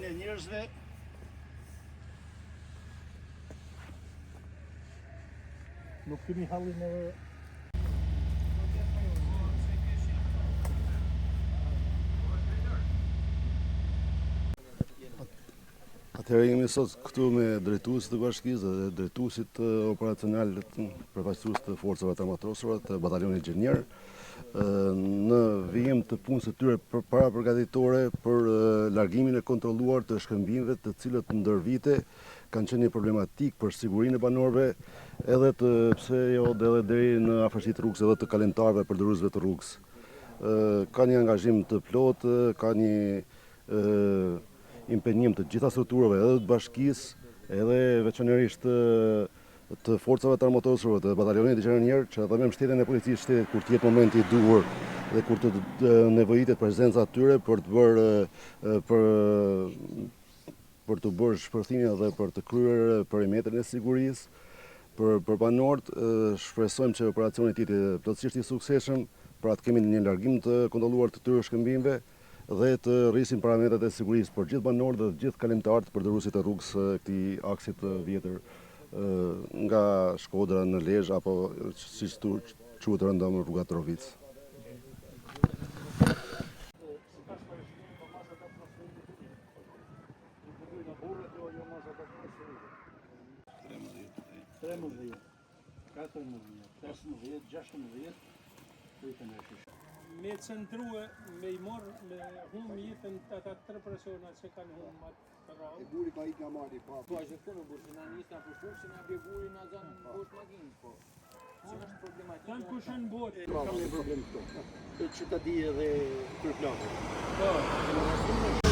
e njerëzve. Nuk kemi hallin edhe Atëherë jemi sot këtu me drejtuesit të bashkisë dhe drejtuesit operacional përfaqësues të forcave të armatosura të batalionit Gjinier në vijim të punës së tyre para përgatitore për largimin e kontrolluar të shkëmbimeve të cilët ndër vite kanë qenë një problematik për sigurinë e banorëve, edhe pse jo edhe deri në afërsitë të rrugës edhe të kalimtarëve përdorësve të rrugës. Ka një angazhim të plotë, ka një impenjim të gjitha strukturave edhe të bashkisë, edhe veçanërisht të forcave të armatosura të batalionit Gjinier, që edhe me mbështetjen e policisë shtetit kur të jetë momenti i duhur dhe kur të nevojitet prezenca atyre për të bërë shpërthime dhe për të kryer perimetrin e sigurisë për banorët. Shpresojmë që operacioni i tij plotësisht i suksesshëm, pra të kemi një largim të kontrolluar të tyre shkëmbimeve dhe të rrisim parametrat e sigurisë për gjithë banorët dhe gjithë kalimtarët përdorësit të rrugës këtij aksit të vjetër nga Shkodra në Lezhë apo siç quhet rëndom rruga Trovic. me centrue, me i morë, me humë jetën të ata 3 persona që kanë humë atë rrallë. E buri ka ikë nga marri, pa. Po, që këtu në burë, që na njësë nga përshurë, që na bje buri nga zanë në bosh makinë, po. Që është problematika. Kanë kushën botë. Ka një problem këto. Që ta di edhe kërplanë. Po.